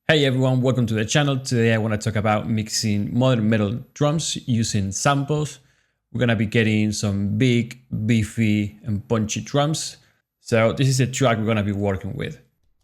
Hey everyone, welcome to the channel. Today I want to talk about mixing modern metal drums using samples. We're going to be getting some big, beefy and punchy drums. So this is a track we're going to be working with.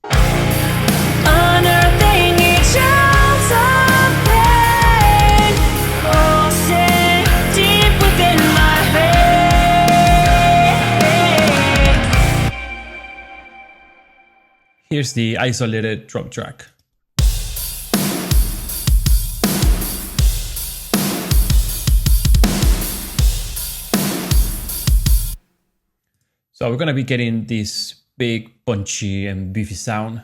Unearthing each ounce of pain, pulsing deep within my head. Here's the isolated drum track. So we're going to be getting this big, punchy and beefy sound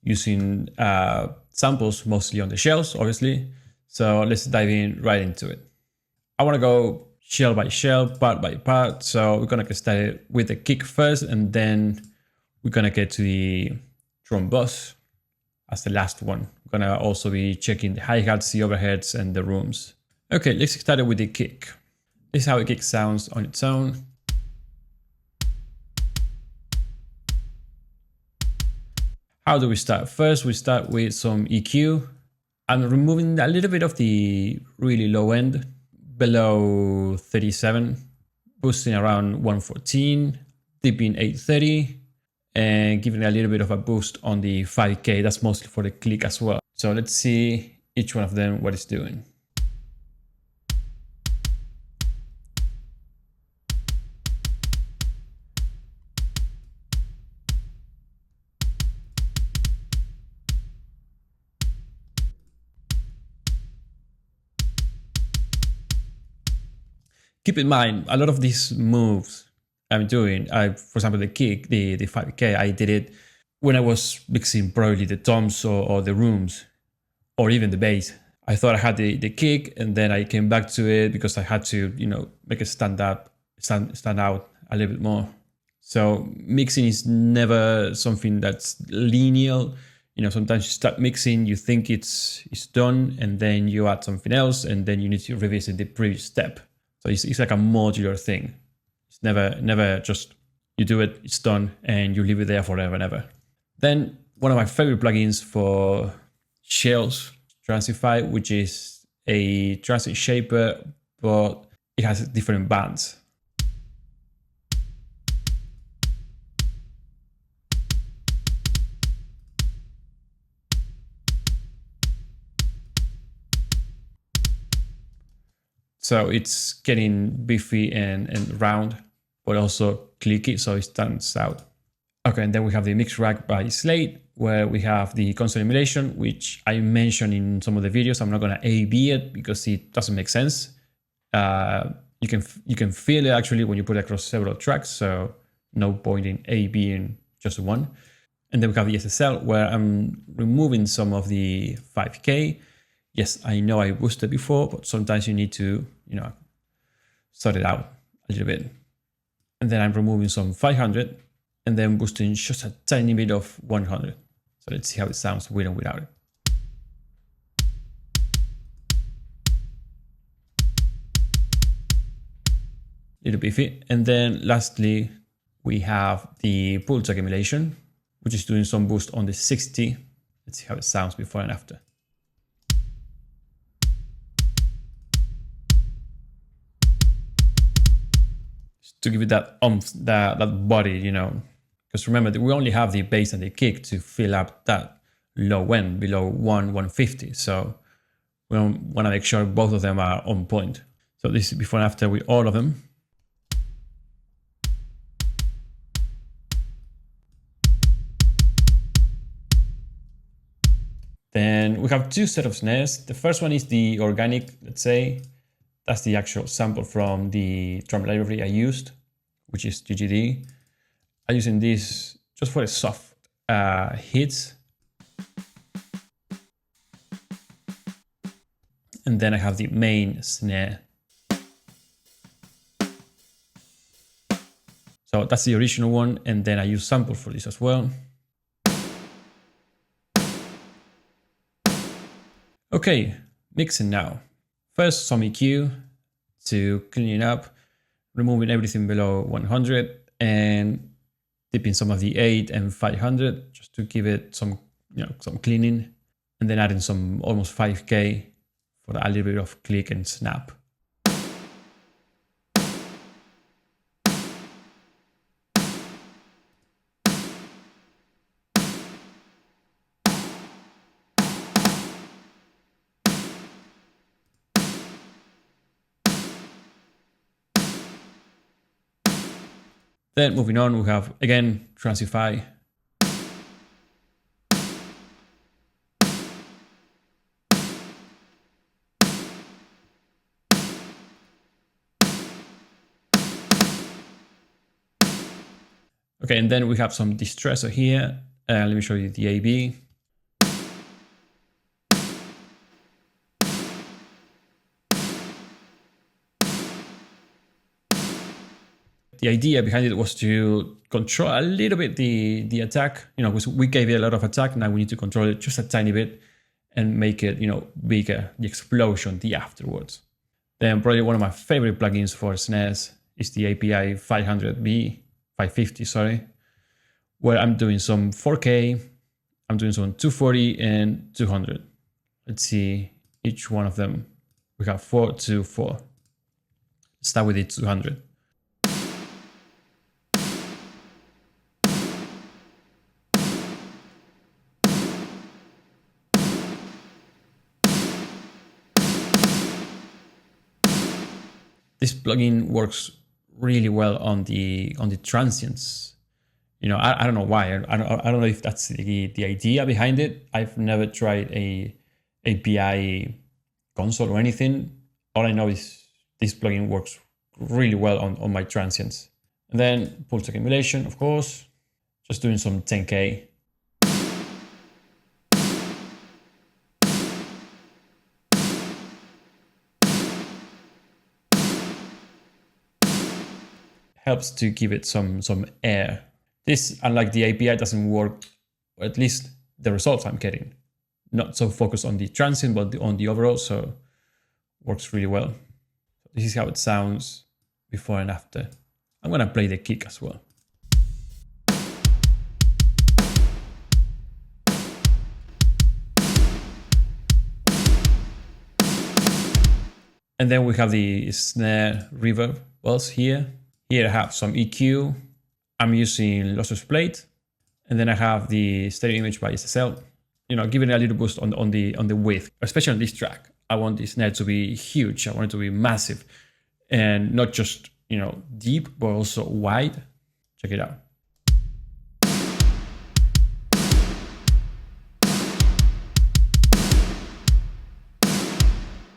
using samples mostly on the shells, obviously. So let's dive in right into it. I want to go shell by shell, part by part. So we're going to get started with the kick first, and then we're going to get to the drum bus as the last one. We're going to also be checking the hi-hats, the overheads, and the rooms. Okay, let's get started with the kick. This is how the kick sounds on its own. How do we start? First, we start with some EQ. I'm removing a little bit of the really low end, below 37, boosting around 114, dipping 830, and giving a little bit of a boost on the 5K. That's mostly for the click as well. So let's see each one of them, what it's doing. Keep in mind, a lot of these moves I'm doing, for example, the kick, the 5K, I did it when I was mixing probably the toms or the rooms, or even the bass. I thought I had the kick, and then I came back to it because I had to, make it stand out a little bit more. So mixing is never something that's linear. Sometimes you start mixing, you think it's done, and then you add something else, and then you need to revisit the previous step. So it's like a modular thing. It's never just you do it, it's done, and you leave it there forever and ever. Then one of my favorite plugins for shells, Transify, which is a transit shaper, but it has different bands. So it's getting beefy and round, but also clicky, so it stands out. Okay, and then we have the mix rack by Slate, where we have the console emulation, which I mentioned in some of the videos. I'm not going to A/B it because it doesn't make sense. You can feel it actually when you put it across several tracks, so no point in A/B-ing just one. And then we have the SSL, where I'm removing some of the 5K. Yes, I know I boosted before, but sometimes you need to, sort it out a little bit. And then I'm removing some 500 and then boosting just a tiny bit of 100. So let's see how it sounds with and without it. Little beefy. And then lastly, we have the pulse accumulation, which is doing some boost on the 60. Let's see how it sounds before and after. To give it that that body, because remember that we only have the bass and the kick to fill up that low end below 150. So we want to make sure both of them are on point. So this is before and after with all of them. Then we have two sets of snares. The first one is the organic, let's say. That's the actual sample from the drum library I used, which is GGD. I'm using this just for the soft hits. And then I have the main snare. So that's the original one. And then I use sample for this as well. Okay, mixing now. First, some EQ to clean it up, removing everything below 100 and dipping some of the 8 and 500 just to give it some, some cleaning. and then adding some almost 5K for a little bit of click and snap. Then moving on, we have again Transify. Okay, and then we have some distressor here. Let me show you the AB. The idea behind it was to control a little bit the attack. You know, we gave it a lot of attack. Now we need to control it just a tiny bit and make it, you know, bigger, the explosion, the afterwards. Then probably one of my favorite plugins for snares is the API 550, sorry, where I'm doing some 4K, I'm doing some 240 and 200. Let's see each one of them. We have 4, 2, 4. Start with the 200. This plugin works really well on the transients. You know, I don't know why. I don't know if that's the idea behind it. I've never tried a API console or anything. All I know is this plugin works really well on my transients. And then pulse accumulation, of course, just doing some 10K. Helps to give it some air. This, unlike the API, doesn't work, or at least the results I'm getting. Not so focused on the transient, but on the overall, so works really well. This is how it sounds before and after. I'm gonna play the kick as well. And then we have the snare reverb wells here. Here I have some EQ. I'm using lossless plate, and then I have the stereo image by SSL. You know, giving it a little boost on the width, especially on this track. I want this snare to be huge. I want it to be massive, and not just, you know, deep, but also wide. Check it out.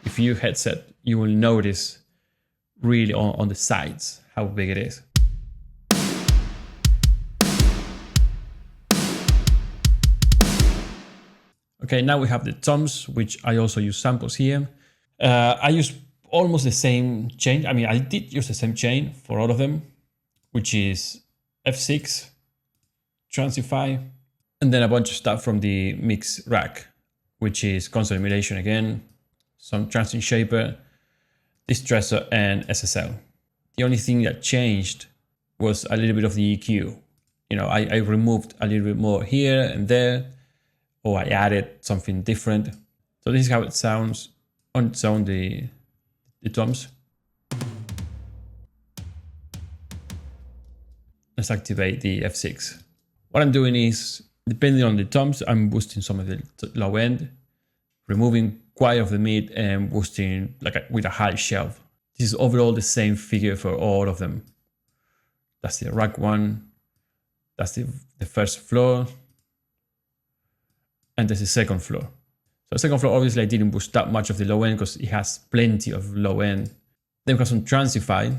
If you headset, you will notice really on the sides how big it is. Okay, now we have the toms, which I also use samples here. I use almost the same chain. I mean, I did use the same chain for all of them, which is F6, Transify, and then a bunch of stuff from the mix rack, which is console emulation again, some transient shaper, distressor, and SSL. The only thing that changed was a little bit of the EQ. You know, I removed a little bit more here and there, or I added something different. So this is how it sounds on its own, the toms. Let's activate the F6. What I'm doing is, depending on the toms, I'm boosting some of the low end, removing quite of the mid, and boosting with a high shelf. This is overall the same figure for all of them. That's the rack one, that's the first floor, and there's the second floor. So the second floor, obviously I didn't boost that much of the low end because it has plenty of low end. Then we have some Transify,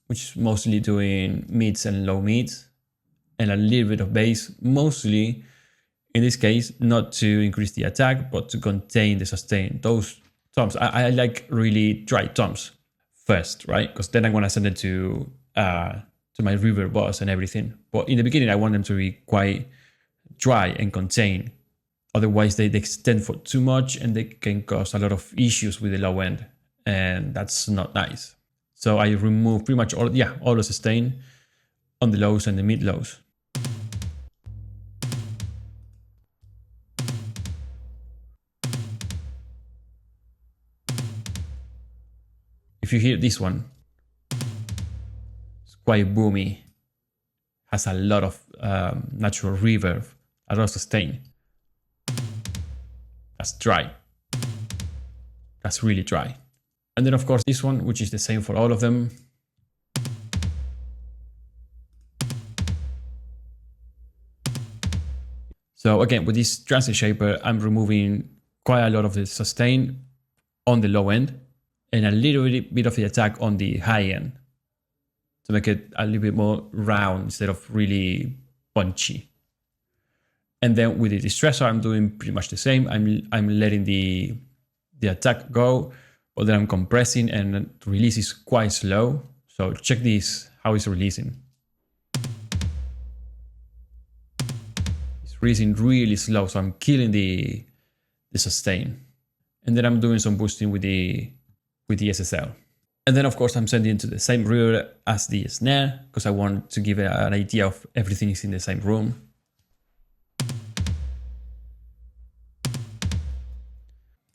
which is mostly doing mids and low mids, and a little bit of bass, mostly in this case, not to increase the attack, but to contain the sustain. Those toms, I like really dry toms first, right? Because then I'm gonna send it to my reverb bus and everything. But in the beginning, I want them to be quite dry and contained. Otherwise, they extend for too much and they can cause a lot of issues with the low end, and that's not nice. So I remove pretty much all the sustain on the lows and the mid lows. If you hear this one, it's quite boomy, has a lot of natural reverb, a lot of sustain. That's dry. That's really dry. And then of course this one, which is the same for all of them. So again, with this transit shaper, I'm removing quite a lot of the sustain on the low end and a little bit of the attack on the high end to make it a little bit more round instead of really punchy. And then with the distressor, I'm doing pretty much the same. I'm letting the attack go, but then I'm compressing, and the release is quite slow. So check this, how it's releasing. It's releasing really slow, so I'm killing the sustain. And then I'm doing some boosting with the SSL. And then of course I'm sending it to the same reverb as the snare, because I want to give it an idea of everything is in the same room.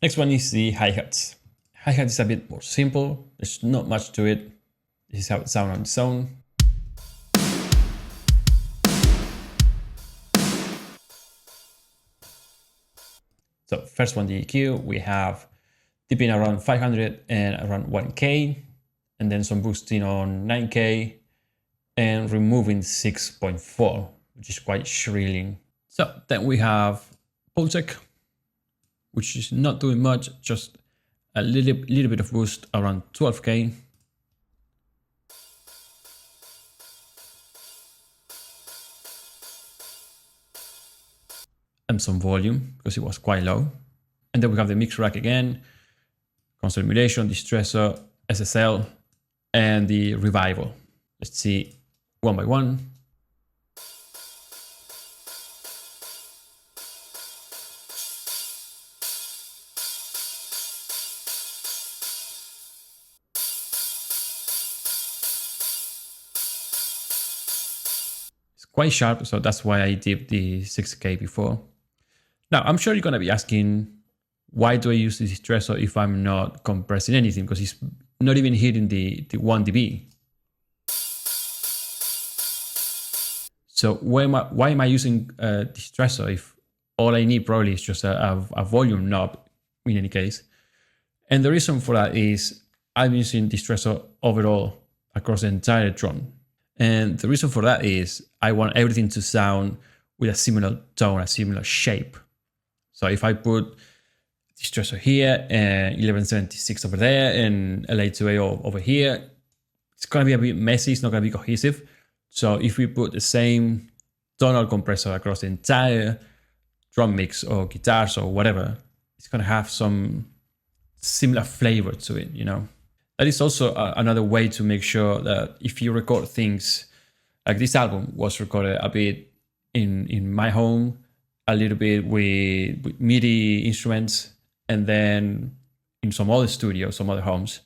Next one is the hi-hats. Hi-hat is a bit more simple. There's not much to it. This is how it sounds on its own. So first one, the EQ, we have dipping around 500 and around 1K, and then some boosting on 9K and removing 6.4, which is quite shrilling. So then we have Pulsec, which is not doing much, just a little bit of boost around 12K. And some volume because it was quite low. And then we have the mix rack again, console emulation, distressor, SSL, and the revival. Let's see one by one. It's quite sharp, so that's why I did the 6K before. Now, I'm sure you're going to be asking, why do I use the distressor if I'm not compressing anything? Because it's not even hitting the 1 dB. So why am I using a distressor if all I need probably is just a volume knob in any case? And the reason for that is I'm using distressor overall across the entire drum. And the reason for that is I want everything to sound with a similar tone, a similar shape. So if I put distressor here and 1176 over there and LA2A over here, it's going to be a bit messy, it's not going to be cohesive. So if we put the same tonal compressor across the entire drum mix or guitars or whatever, it's going to have some similar flavor to it, you know. That is also another way to make sure that if you record things, like this album was recorded a bit in my home, a little bit with MIDI instruments, and then in some other studios, some other homes.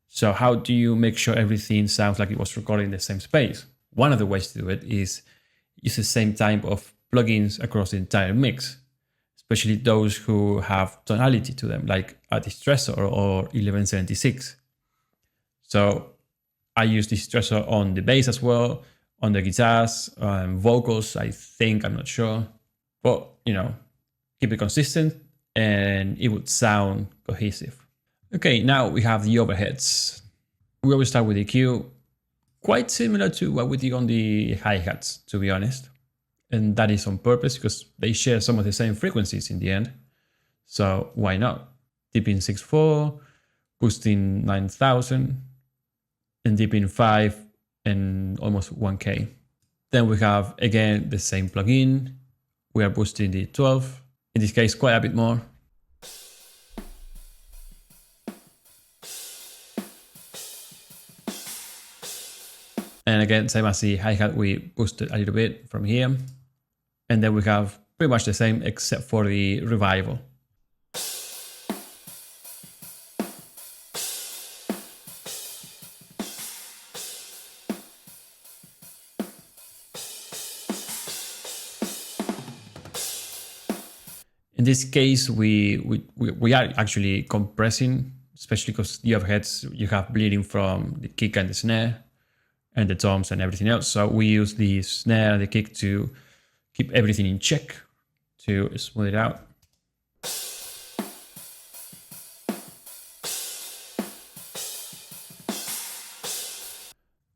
So how do you make sure everything sounds like it was recorded in the same space? One of the ways to do it is use the same type of plugins across the entire mix, especially those who have tonality to them, like a distressor or 1176. So I use distressor on the bass as well, on the guitars, vocals, I think, I'm not sure. But, you know, keep it consistent and it would sound cohesive. Okay, now we have the overheads. We always start with EQ, quite similar to what we did on the hi-hats, to be honest. And that is on purpose because they share some of the same frequencies in the end. So why not? Dipping 6.4, boosting 9,000, and dipping 5 and almost 1K. Then we have, again, the same plugin. We are boosting the 12, in this case, quite a bit more. And again, same as the hi-hat, we boosted a little bit from here. And then we have pretty much the same except for the revival. In this case, we are actually compressing especially because the overheads you have bleeding from the kick and the snare and the toms and everything else. So we use the snare and the kick to keep everything in check, to smooth it out.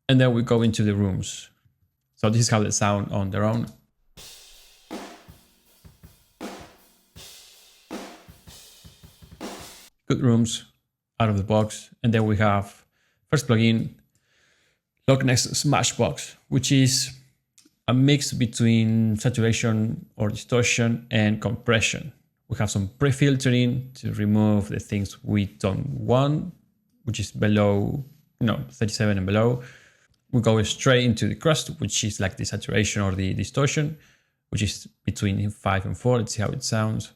And then we go into the rooms. So this is how they sound on their own. Good rooms out of the box. And then we have first plugin, Lockness Smashbox, which is a mix between saturation or distortion and compression. We have some pre-filtering to remove the things we don't want, which is below, 37 and below. We go straight into the crust, which is like the saturation or the distortion, which is between 5 and 4. Let's see how it sounds.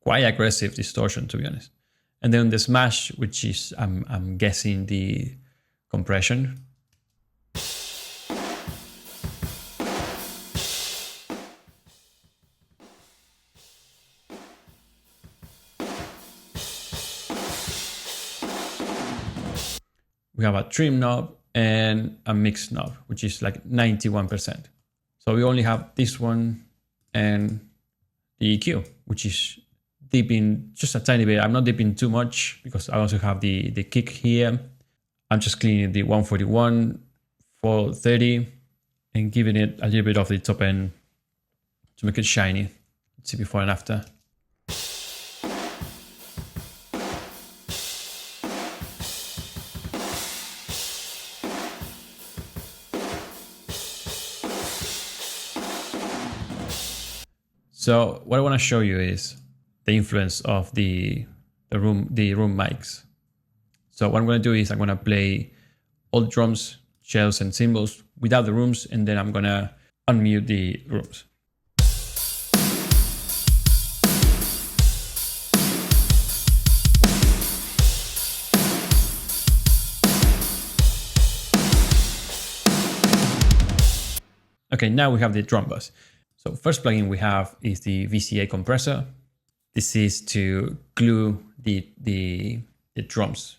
Quite aggressive distortion, to be honest. And then the smash, which is, I'm guessing, the compression. We have a trim knob and a mix knob, which is like 91%. So we only have this one and the EQ, which is dipping just a tiny bit. I'm not dipping too much because I also have the kick here. I'm just cleaning the 141, 430 and giving it a little bit of the top end to make it shiny. Let's see before and after. So what I want to show you is the influence of the room mics. So what I'm going to do is I'm going to play all the drums, shells and cymbals without the rooms, and then I'm going to unmute the rooms. Okay, now we have the drum bus. So first plugin we have is the VCA compressor. This is to glue the drums.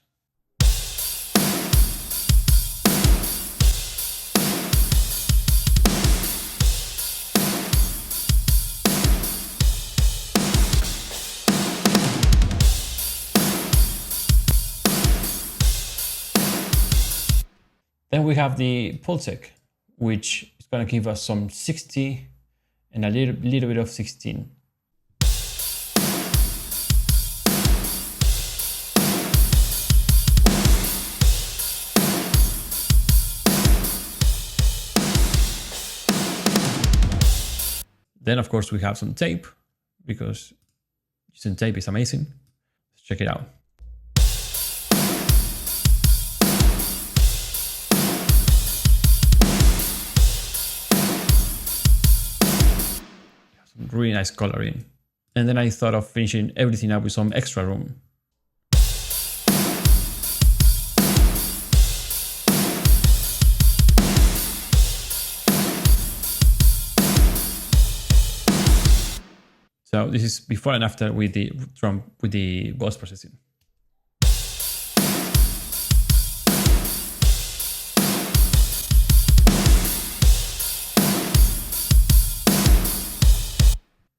Then we have the Pulsec, which is going to give us some 60 and a little bit of 16. Then of course we have some tape, because using tape is amazing. Let's check it out. Really nice coloring. And then I thought of finishing everything up with some extra room. So this is before and after with the drum, with the post processing.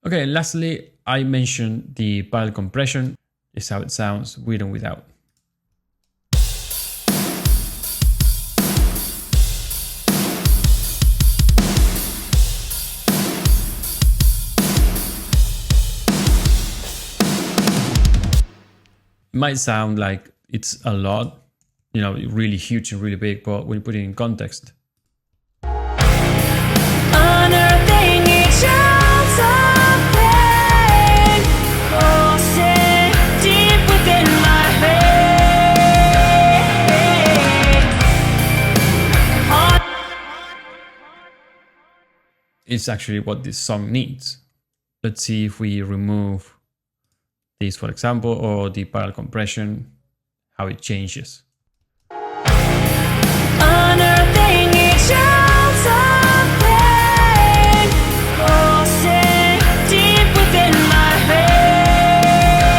Okay, lastly, I mentioned the parallel compression. This is how it sounds with and without. It might sound like it's a lot, really huge and really big, but when you put it in context, Unearthing each ounce of pain, pulsing deep within my head. it's actually what this song needs. Let's see if we remove this, for example, or the parallel compression, how it changes. Unearthing each ounce of pain, pulsing deep within my head,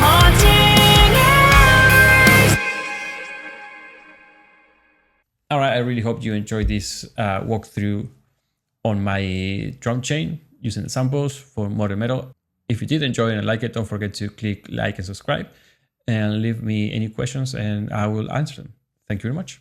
haunting memories. All right, I really hope you enjoyed this walkthrough on my drum chain using the samples for modern metal. If you did enjoy and like it, don't forget to click like and subscribe and leave me any questions and I will answer them. Thank you very much.